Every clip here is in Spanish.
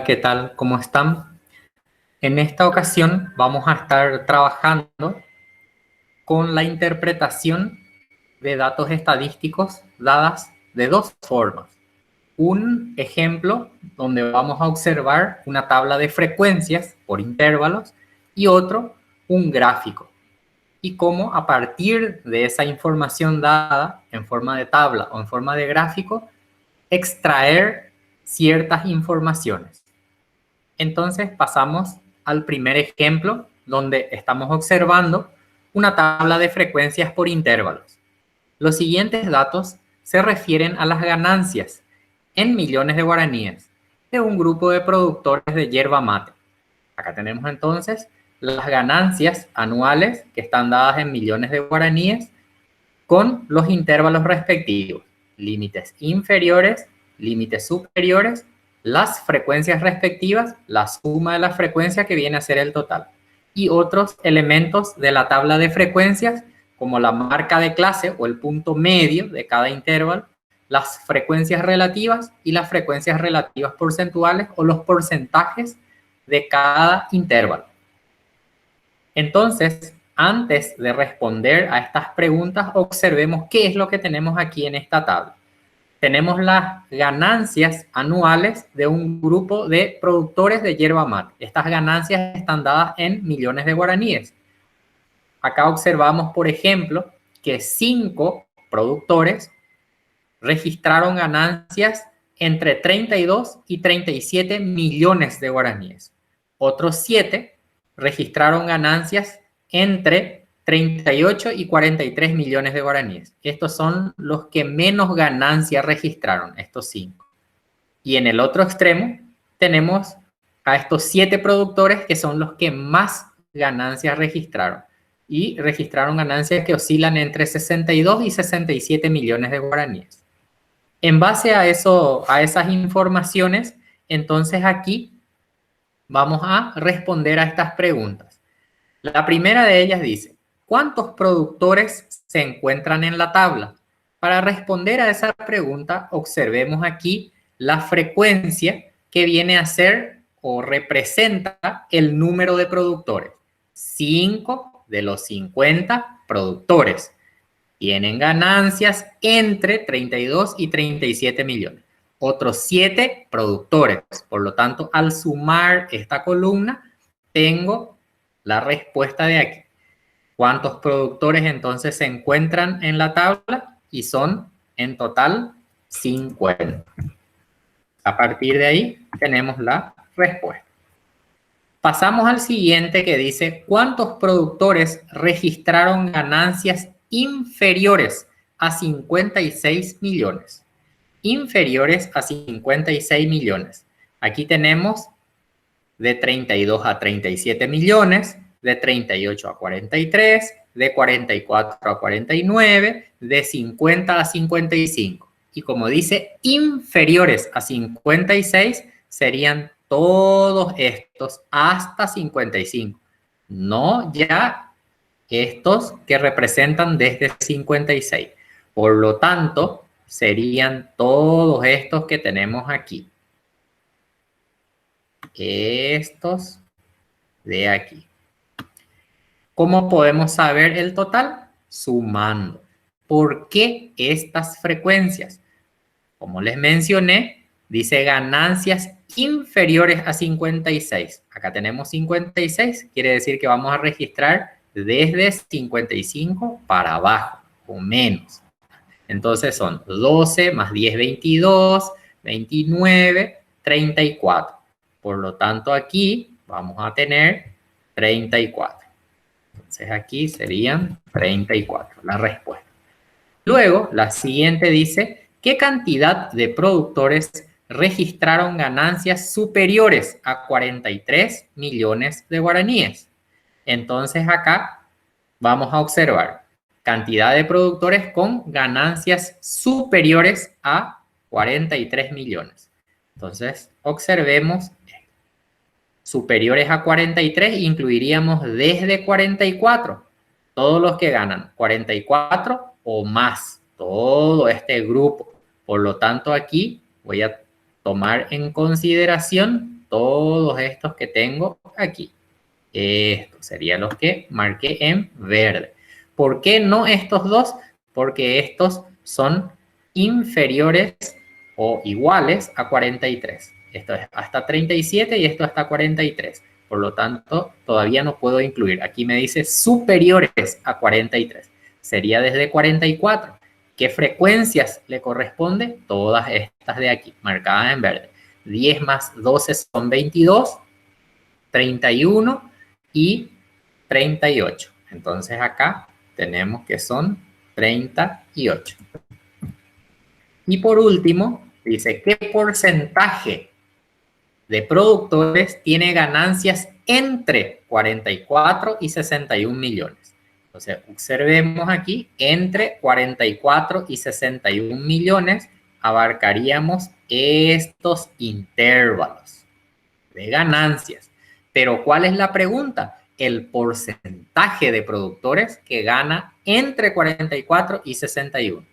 ¿qué tal? ¿Cómo están? En esta ocasión vamos a estar trabajando con la interpretación de datos estadísticos dadas de dos formas. Un ejemplo donde vamos a observar una tabla de frecuencias por intervalos y otro, un gráfico. Y cómo a partir de esa información dada en forma de tabla o en forma de gráfico, extraer ciertas informaciones. Entonces pasamos al primer ejemplo donde estamos observando una tabla de frecuencias por intervalos. Los siguientes datos se refieren a las ganancias en millones de guaraníes de un grupo de productores de yerba mate. Acá tenemos entonces las ganancias anuales que están dadas en millones de guaraníes con los intervalos respectivos, límites inferiores, límites superiores, las frecuencias respectivas, la suma de la frecuencia que viene a ser el total, y otros elementos de la tabla de frecuencias como la marca de clase o el punto medio de cada intervalo, las frecuencias relativas y las frecuencias relativas porcentuales o los porcentajes de cada intervalo. Entonces, antes de responder a estas preguntas, observemos qué es lo que tenemos aquí en esta tabla. Tenemos las ganancias anuales de un grupo de productores de yerba mate. Estas ganancias están dadas en millones de guaraníes. Acá observamos, por ejemplo, que 5 productores registraron ganancias entre 32 y 37 millones de guaraníes. Otros 7 registraron ganancias entre 38 y 43 millones de guaraníes. Estos son los que menos ganancias registraron, estos 5. Y en el otro extremo tenemos a estos 7 productores que son los que más ganancias registraron. Y registraron ganancias que oscilan entre 62 y 67 millones de guaraníes. En base a esas informaciones, entonces aquí vamos a responder a estas preguntas. La primera de ellas dice, ¿cuántos productores se encuentran en la tabla? Para responder a esa pregunta, observemos aquí la frecuencia que viene a ser o representa el número de productores. 5 de los 50 productores tienen ganancias entre 32 y 37 millones. Otros 7 productores. Por lo tanto, al sumar esta columna, tengo la respuesta de aquí. ¿Cuántos productores entonces se encuentran en la tabla? Y son en total 50. A partir de ahí tenemos la respuesta. Pasamos al siguiente que dice, ¿cuántos productores registraron ganancias inferiores a 56 millones? Inferiores a 56 millones. Aquí tenemos de 32 a 37 millones, de 38 a 43, de 44 a 49, de 50 a 55. Y como dice, inferiores a 56 serían todos estos hasta 55. No ya estos que representan desde 56. Por lo tanto, serían todos estos que tenemos aquí. Estos de aquí. ¿Cómo podemos saber el total? Sumando. ¿Por qué estas frecuencias? Como les mencioné, dice ganancias inferiores a 56. Acá tenemos 56, quiere decir que vamos a registrar desde 55 para abajo o menos. Entonces son 12 más 10, 22, 29, 34. Por lo tanto, aquí vamos a tener 34. Entonces aquí serían 34, la respuesta. Luego, la siguiente dice, ¿qué cantidad de productores registraron ganancias superiores a 43 millones de guaraníes? Entonces acá vamos a observar cantidad de productores con ganancias superiores a 43 millones. Entonces, observemos, superiores a 43 incluiríamos desde 44, todos los que ganan 44 o más, todo este grupo. Por lo tanto, aquí voy a tomar en consideración todos estos que tengo aquí. Estos serían los que marqué en verde. ¿Por qué no estos dos? Porque estos son inferiores o iguales a 43. Esto es hasta 37 y esto hasta 43. Por lo tanto, todavía no puedo incluir. Aquí me dice superiores a 43. Sería desde 44. ¿Qué frecuencias le corresponde? Todas estas de aquí, marcadas en verde. 10 más 12 son 22, 31 y 38. Entonces acá tenemos que son 38. Y por último, dice, ¿qué porcentaje de productores tiene ganancias entre 44 y 61 millones? Entonces, observemos aquí, entre 44 y 61 millones abarcaríamos estos intervalos de ganancias. Pero, ¿cuál es la pregunta? El porcentaje de productores que gana entre 44 y 61.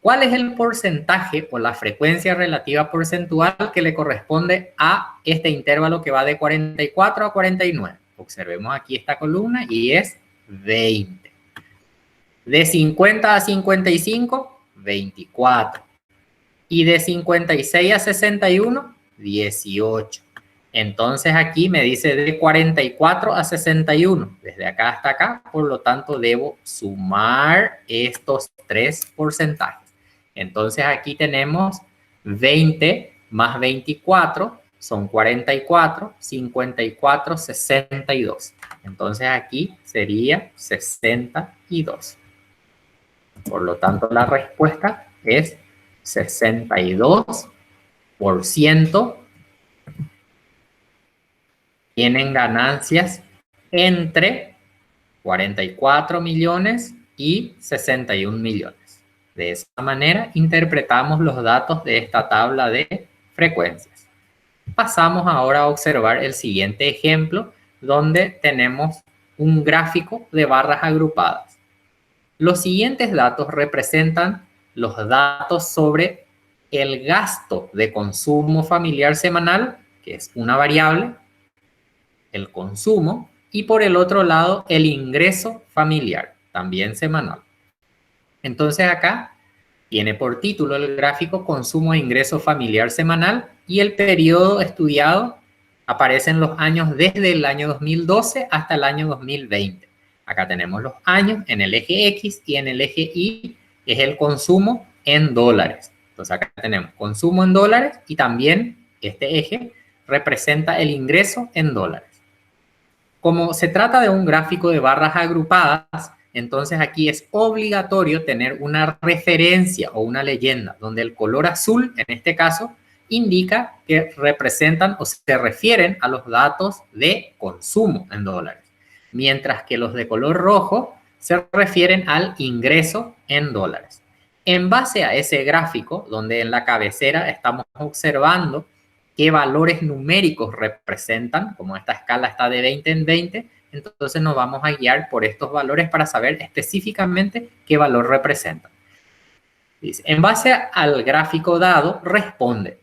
¿Cuál es el porcentaje o la frecuencia relativa porcentual que le corresponde a este intervalo que va de 44 a 49? Observemos aquí esta columna y es 20. De 50 a 55, 24. Y de 56 a 61, 18. Entonces aquí me dice de 44 a 61, desde acá hasta acá, por lo tanto debo sumar estos tres porcentajes. Entonces aquí tenemos 20 más 24, son 44, 54, 62. Entonces aquí sería 62. Por lo tanto la respuesta es 62% tienen ganancias entre 44 millones y 61 millones. De esa manera interpretamos los datos de esta tabla de frecuencias. Pasamos ahora a observar el siguiente ejemplo, donde tenemos un gráfico de barras agrupadas. Los siguientes datos representan los datos sobre el gasto de consumo familiar semanal, que es una variable, el consumo, y por el otro lado el ingreso familiar, también semanal. Entonces acá tiene por título el gráfico consumo e ingreso familiar semanal y el periodo estudiado aparece en los años desde el año 2012 hasta el año 2020. Acá tenemos los años en el eje X y en el eje Y es el consumo en dólares. Entonces acá tenemos consumo en dólares y también este eje representa el ingreso en dólares. Como se trata de un gráfico de barras agrupadas, entonces aquí es obligatorio tener una referencia o una leyenda, donde el color azul, en este caso, indica que representan o se refieren a los datos de consumo en dólares, mientras que los de color rojo se refieren al ingreso en dólares. En base a ese gráfico, donde en la cabecera estamos observando qué valores numéricos representan, como esta escala está de 20 en 20, entonces nos vamos a guiar por estos valores para saber específicamente qué valor representan. Dice, en base al gráfico dado, responde,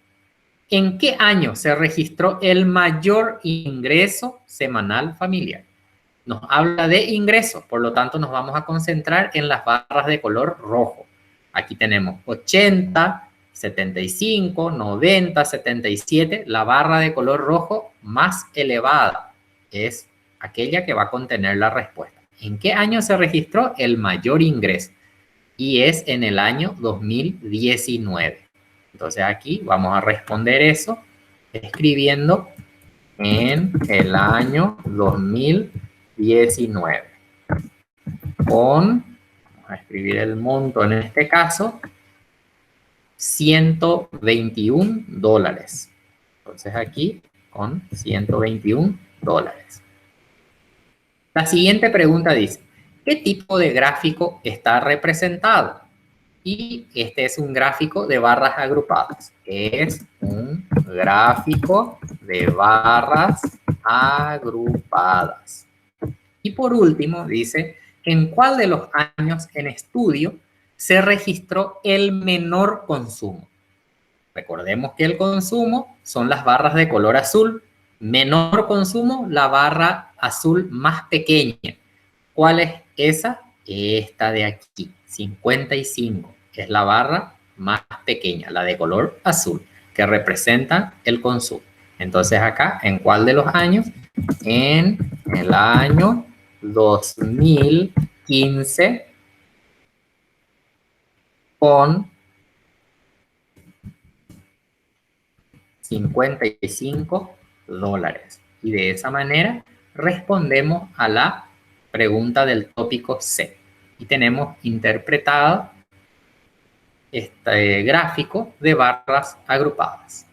¿en qué año se registró el mayor ingreso semanal familiar? Nos habla de ingresos, por lo tanto nos vamos a concentrar en las barras de color rojo. Aquí tenemos 80, 75, 90, 77, la barra de color rojo más elevada es aquella que va a contener la respuesta. ¿En qué año se registró el mayor ingreso? Y es en el año 2019. Entonces aquí vamos a responder eso escribiendo en el año 2019. Vamos a escribir el monto en este caso, $121. Entonces aquí con $121. La siguiente pregunta dice, ¿qué tipo de gráfico está representado? Y este es un gráfico de barras agrupadas. Es un gráfico de barras agrupadas. Y por último dice, ¿en cuál de los años en estudio se registró el menor consumo? Recordemos que el consumo son las barras de color azul. Menor consumo, la barra azul más pequeña. ¿Cuál es esa? Esta de aquí, 55. Es la barra más pequeña, la de color azul, que representa el consumo. Entonces acá, ¿en cuál de los años? En el año 2015 con 55 dólares. Y de esa manera respondemos a la pregunta del tópico C. Y tenemos interpretado este gráfico de barras agrupadas.